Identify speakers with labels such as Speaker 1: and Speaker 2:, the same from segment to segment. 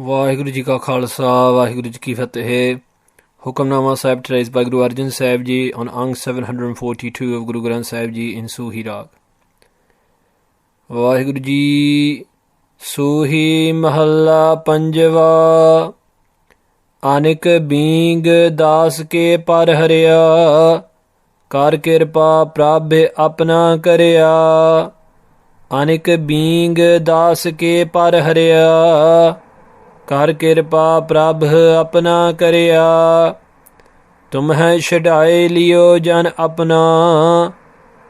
Speaker 1: ਵਾਹਿਗੁਰੂ ਜੀ ਕਾ ਖਾਲਸਾ ਵਾਹਿਗੁਰੂ ਜੀ ਕੀ ਫਤਿਹ Hukamnama Sahib traced by Guru Arjan Sahib Ji on Ang 742 of Guru Granth Sahib Ji in SOOHEE Rag. Vaheguru Ji SOOHEE Mahalla Panjwa Anik Being Das Ke Par Harya Kar Kirpa Prabh Apna Karya Anik Being Das Ke Par Harya ਕਰ ਕਿਰਪਾ ਪ੍ਰਭ ਆਪਣਾ ਕਰਿਆ ਤੁਮਹਿ ਛਡਾਏ ਲਿਓ ਜਨ ਆਪਣਾ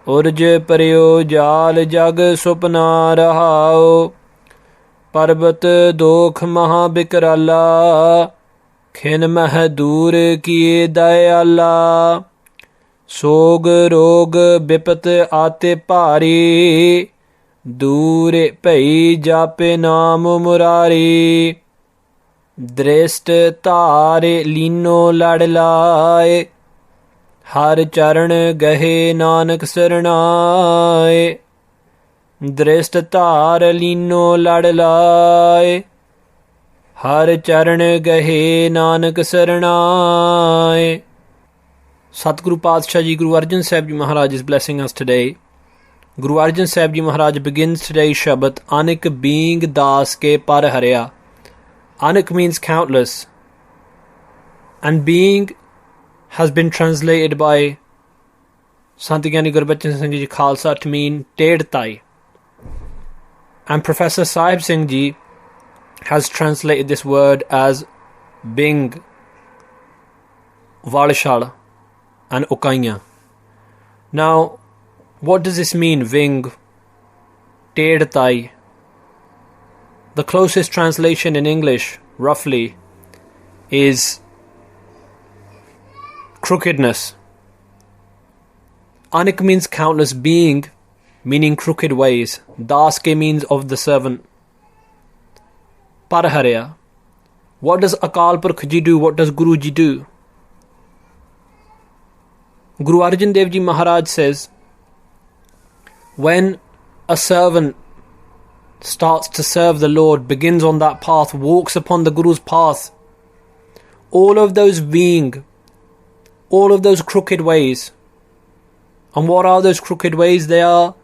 Speaker 1: ਉਰਜ ਪਰਿਓ ਜਾਲ ਜਗ ਸੁਪਨਾ ਰਹਾਓ ਪਰਬਤ ਦੋਖ ਮਹਾ ਬਿਕਰਾਲਾ ਖਿਨ ਮਹਿ ਦੂਰ ਕੀਏ ਦਇਆਲਾ ਸੋਗ ਰੋਗ ਬਿਪਤ ਆਤੇ ਭਾਰੀ ਦੂਰ ਭਈ ਜਾਪੇ ਨਾਮ ਮੁਰਾਰੀ ਦ੍ਰਿਸ਼ਟ ਧਾਰ ਲੀਨੋ ਲੜ ਲਾਏ ਹਰ ਚਰਨ ਗਹੇ ਨਾਨਕ ਸਰਣਾਏ ਦ੍ਰਿਸ਼ਟ ਧਾਰ ਲੀਨੋ ਲੜ ਲਾਏ ਹਰ ਚਰਨ ਗਹੇ Nanak ਸਰਣਾਏ Satguru Padshah Ji Guru Arjan Sahib Ji Maharaj is blessing us today. Guru Arjan Sahib Ji Maharaj begins today's Shabad Anik being das ke par harya. Anik means countless, and being has been translated by Sant Gyani Gurbachan Singh Ji Khalsa to mean Ted Tai, and Professor Sahib Singh Ji has translated this word as Bing, Valshal and Ukaiya. Now, what does this mean, Ving, Ted Tai? The closest translation in English, roughly, is crookedness. Anik means countless, being meaning crooked ways. Daske means of the servant. Parharya. What does Akal Purkh Ji do? What does Guru Ji do? Guru Arjan Dev Ji Maharaj says, when a servant starts to serve the Lord, begins on that path, walks upon the Guru's path, all of those being, all of those crooked ways. And what are those crooked ways? They are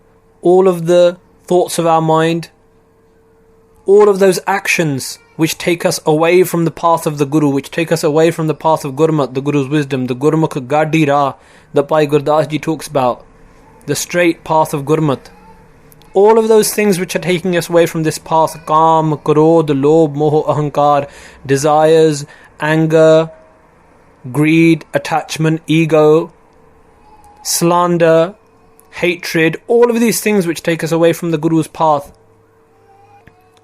Speaker 1: all of the thoughts of our mind, all of those actions which take us away from the path of the Guru, which take us away from the path of Gurmat, the Guru's wisdom, the Gurmukh Gadi Ra that Bhai Gurdas Ji talks about, the straight path of Gurmat. All of those things which are taking us away from this path, Kaam, Krodh, Lobh, Moh, Ahankar, desires, anger, greed, attachment, ego, slander, hatred, all of these things which take us away from the Guru's path.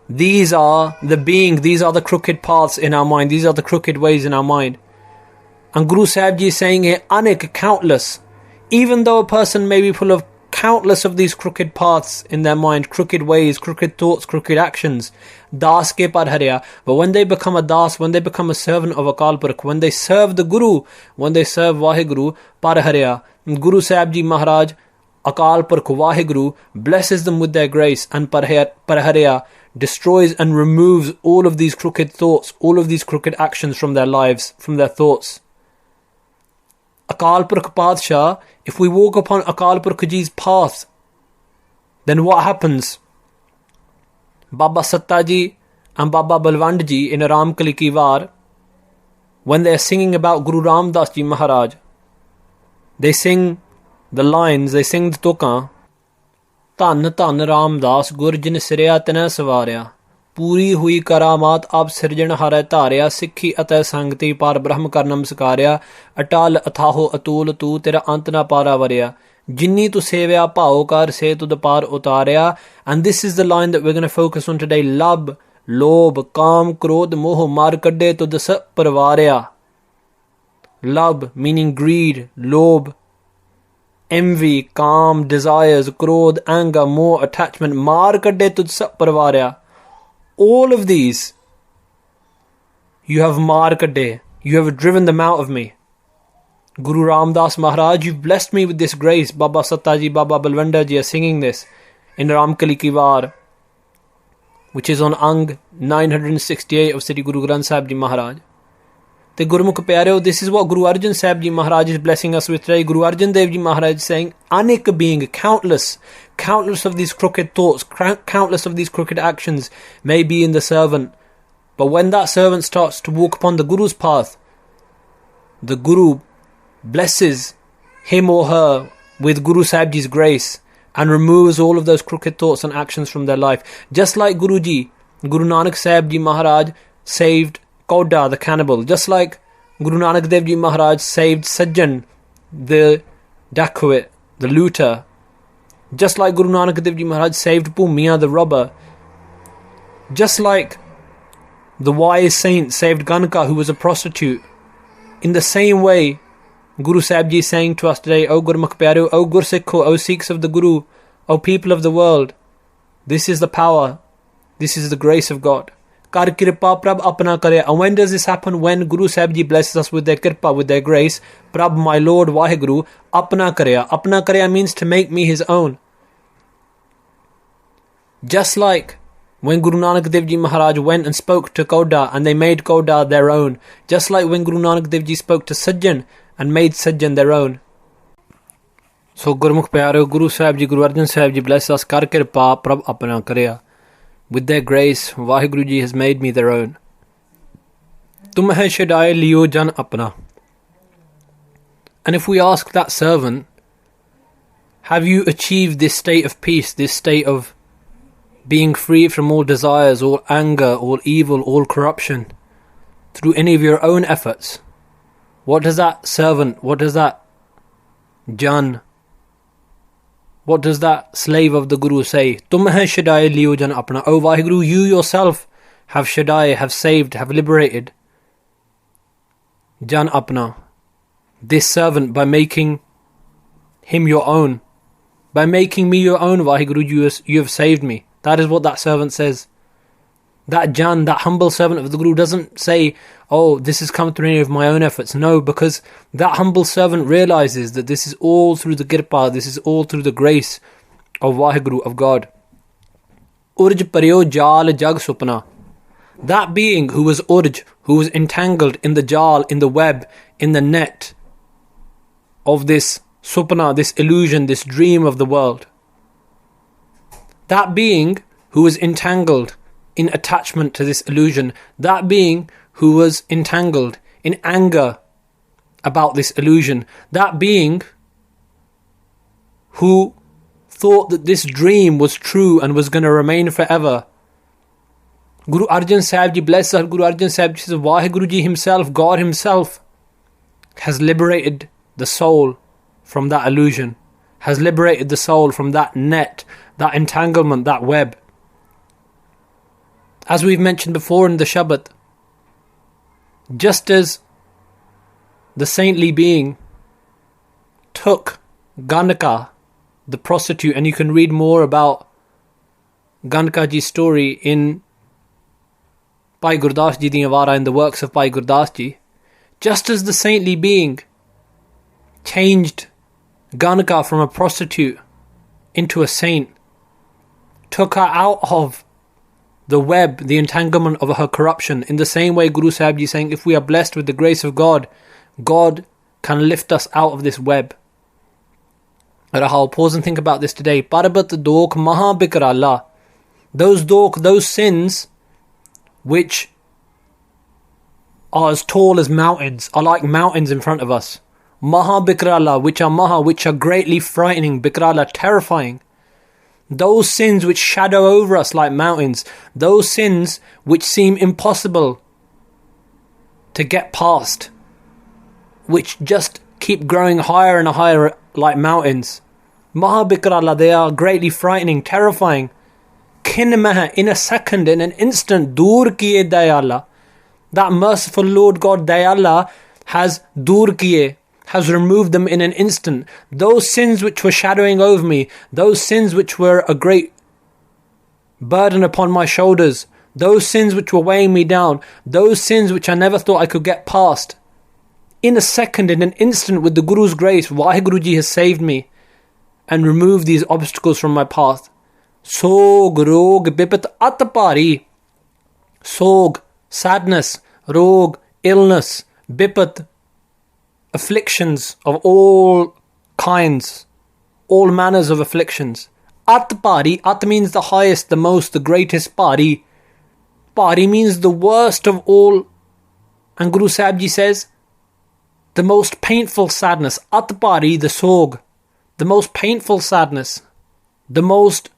Speaker 1: These are the being, these are the crooked paths in our mind, these are the crooked ways in our mind. And Guru Sahib Ji is saying here, Anik, countless. Even though a person may be full of countless of these crooked paths in their mind, crooked ways, crooked thoughts, crooked actions, das ke par harya, but when they become a das, when they become a servant of Akal Purkh, when they serve the Guru, when they serve Vaheguru, par harya, Guru Sahib Ji Maharaj, Akal Purkh, Vaheguru, blesses them with their grace, and par harya destroys and removes all of these crooked thoughts, all of these crooked actions from their lives, from their thoughts. Akal Purkh Padshah, if we walk upon Akal Purkh Ji's path, then what happens? Baba Satta Ji and Baba Balwand Ji in Ram Kali Ki War, when they are singing about Guru Ramdas Ji Maharaj, they sing the lines, they sing the tukan, Dhan Dhan Ramdas Gur Jin Sirya Tena Savarya, ਪੂਰੀ ਹੋਈ ਕਰਾਮਾਤ ਆਪ ਸਿਰਜਣ ਹਾਰੈ ਧਾਰਿਆ ਸਿੱਖੀ ਅਤੇ ਸੰਗਤੀ ਪਰ ਬ੍ਰਹਮ ਕਰ ਨਮਸਕਾਰਿਆ ਅਟਲ ਅਥਾਹੋ ਅਤੂਲ ਤੂੰ ਤੇਰਾ ਅੰਤ ਨਾ ਪਾਰਾ ਵਰਿਆ ਜਿੰਨੀ ਤੂੰ ਸੇਵਿਆ ਭਾਉ ਕਰ ਸੇ ਤੁਧ ਪਾਰ ਉਤਾਰਿਆ and this is the line that we're going to focus on today. ਲਬ ਲੋਭ ਕਾਮ ਕ੍ਰੋਧ ਮੋਹ ਮਾਰ ਕੱਢੇ ਤੁਧ ਸ ਪਰਵਾਰਿਆ. Lab meaning greed, lobe, envy, calm, desires, krodh, anger, more attachment, maar kadde tujh sab parvarya. All of these you have maar kadde, you have driven them out of me. Guru Ramdas Maharaj, you've blessed me with this grace. Baba Satta Ji, Baba Balwanda Ji are singing this in Ramkali Ki War. which is on Ang 968 of Sri Guru Granth Sahib Ji Maharaj. The Gurmukh Pyareo, this is what Guru Arjan Sahib Ji Maharaj is blessing us with today. Guru Arjan Dev Ji Maharaj is saying, Anik being, countless of these crooked thoughts, countless of these crooked actions may be in the servant. But when that servant starts to walk upon the Guru's path, the Guru blesses him or her with Guru Sahib Ji's grace and removes all of those crooked thoughts and actions from their life. Just like Guruji, Guru Nanak Sahib Ji Maharaj saved Koda, the cannibal. Just like Guru Nanak Dev Ji Maharaj saved Sajjan, the dacoit, the looter. Just like Guru Nanak Dev Ji Maharaj saved Bhumiya, the robber. Just like the wise saint saved Ganka, who was a prostitute. In the same way, Guru Sahib Ji is saying to us today, O Gurmukh Pyareo, O Gursikho, O Sikhs of the Guru, O people of the world, this is the power, this is the grace of God. Kar Kripa Prabh Apna Kare. And when does this happen? When Guru Sahib Ji blesses us with their Kripa, with their grace. Prabh, my Lord, Vaheguru, Apna Kare. Apna Kare means to make me his own. Just like when Guru Nanak Dev Ji Maharaj went and spoke to Koda and they made Koda their own. Just like when Guru Nanak Dev Ji spoke to Sajjan and made Sajjan their own. So Gurmukh Pyareo, Guru Sahib Ji, Guru Arjan Sahib Ji bless us. Kar Kripa Prabh Apna Kare. With their grace, Vaheguru Ji has made me their own. Tumhe shadaye liyo jan apna. And if we ask that servant, have you achieved this state of peace, this state of being free from all desires, all anger, all evil, all corruption, through any of your own efforts? What does that servant, what does that Jan, what does that slave of the Guru say? Tumhe shadaye liyo jan apna. O Vaheguru, you yourself have shadaye, have saved, have liberated Jan apna, this servant, by making him your own. By making me your own, Vaheguru, you have saved me. That is what that servant says. That Jan, that humble servant of the Guru, doesn't say, oh, this has come through any of my own efforts. No, because that humble servant realizes that this is all through the Kirpa, this is all through the grace of Vaheguru, of God. Urj paryo jal jag supna. That being who was urj, who was entangled in the jal, in the web, in the net of this supna, this illusion, this dream of the world. That being who was entangled in attachment to this illusion, that being who was entangled in anger about this illusion, that being who thought that this dream was true and was going to remain forever. Guru Arjan Sahib Ji, bless us, Guru Arjan Sahib Ji says, Vaheguru Ji himself, God himself, has liberated the soul from that illusion, has liberated the soul from that net, that entanglement, that web. As we've mentioned before in the Shabbat, just as the saintly being took Ganaka, the prostitute, and you can read more about Ganaka Ji's story in Bhai Gurdas Ji Diyan Wara, in the works of Bhai Gurdas Ji, just as the saintly being changed Ganaka from a prostitute into a saint, took her out of the web, the entanglement of her corruption. In the same way, Guru Sahib Ji is saying, if we are blessed with the grace of God, God can lift us out of this web. I'll pause and think about this today. Parbat dok maha bikrala. Those dok, those sins which are as tall as mountains, are like mountains in front of us. Maha bikrala, which are greatly frightening. Bikrala, terrifying. Those sins which shadow over us like mountains, those sins which seem impossible to get past, which just keep growing higher and higher like mountains. Mahabikrala, they are greatly frightening, terrifying. Kinmaha, in a second, in an instant, dur kiye dayala. That merciful Lord God Dayala has dur kiye, has removed them in an instant. Those sins which were shadowing over me, those sins which were a great burden upon my shoulders, those sins which were weighing me down, those sins which I never thought I could get past, in a second, in an instant, with the Guru's grace, Vaheguru Ji has saved me and removed these obstacles from my path. Sog, rog, bipat, at bhari. Sog, sadness, rog, illness, bipat, afflictions of all kinds, all manners of afflictions. At bhari, at means the highest, the most, the greatest. Bhari, bhari means the worst of all. And Guru Sahib Ji says, the most painful sadness. At bhari, the sog, the most painful sadness, the most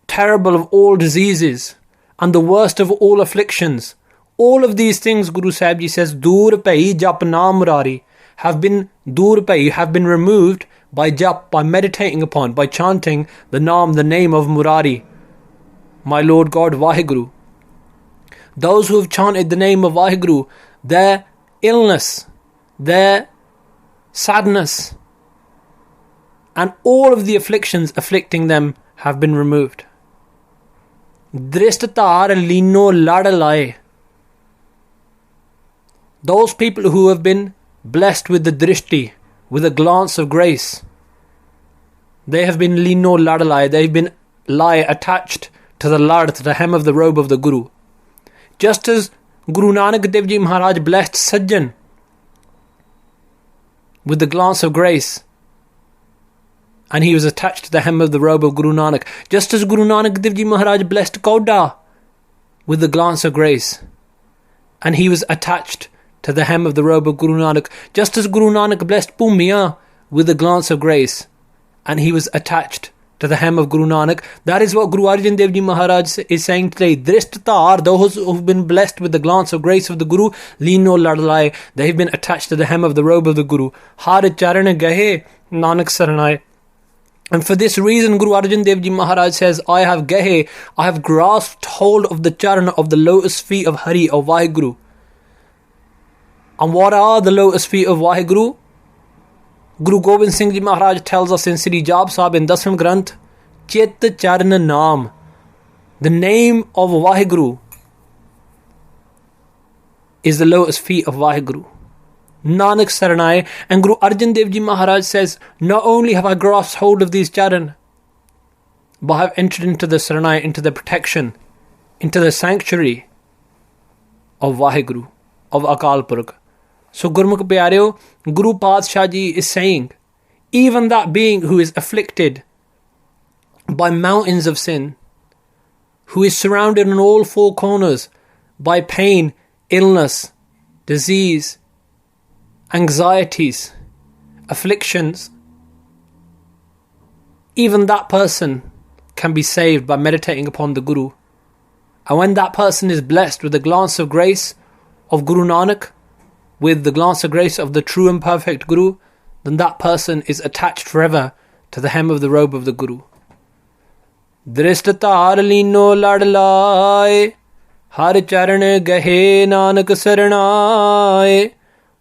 Speaker 1: terrible of all diseases, and the worst of all afflictions. All of these things, Guru Sahib Ji says, dur pai jap naam murari, have been dur pai, have been removed by jap, by meditating upon, by chanting the Naam, the name of Murari, my Lord God Vaheguru. Those who have chanted the name of Vaheguru, their illness, their sadness, and all of the afflictions afflicting them have been removed. Drishtatar lino ladalai. Those people who have been blessed with the drishti, with a glance of grace, they have been lino ladalai, they've been attached to the lad, to the hem of the robe of the Guru. Just as Guru Nanak Dev Ji Maharaj blessed Sajjan with the glance of grace, and he was attached to the hem of the robe of Guru Nanak. Just as Guru Nanak Dev Ji Maharaj blessed Kauda with the glance of grace, and he was attached to the hem of the robe of Guru Nanak. Just as Guru Nanak blessed Bhumia with the glance of grace, and he was attached to the hem of Guru Nanak. That is what Guru Arjan Dev Ji Maharaj is saying today. Drishtatar, those who have been blessed with the glance of grace of the Guru, Lino Ladalai, they have been attached to the hem of the robe of the Guru. Har charan gahe Nanak saranai. And for this reason, Guru Arjan Dev Ji Maharaj says, I have grasped hold of the charan, of the lotus feet of Hari, of Vaheguru. And what are the lotus feet of Vaheguru? Guru Gobind Singh Ji Maharaj tells us in Sri Jap Sahib in Dasam Granth, Chit Charan Naam, the name of Vaheguru is the lotus feet of Vaheguru. Nanak Saranai. And Guru Arjan Dev Ji Maharaj says, not only have I grasped hold of these charan, but I have entered into the Saranai, into the protection, into the sanctuary of Vaheguru, of Akal Purkh. So Gurmukh Pyareo, Guru Padshah Ji is saying, even that being who is afflicted by mountains of sin, who is surrounded on all four corners by pain, illness, disease, anxieties, afflictions, even that person can be saved by meditating upon the Guru. And when that person is blessed with the glance of grace of Guru Nanak, with the glance of grace of the true and perfect Guru, then that person is attached forever to the hem of the robe of the Guru. Drishtatar lino ladalai, har charan gahe Nanak saranai.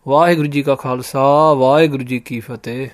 Speaker 1: Vaheguru Ji ka Khalsa, Vaheguru Ji ki Fateh.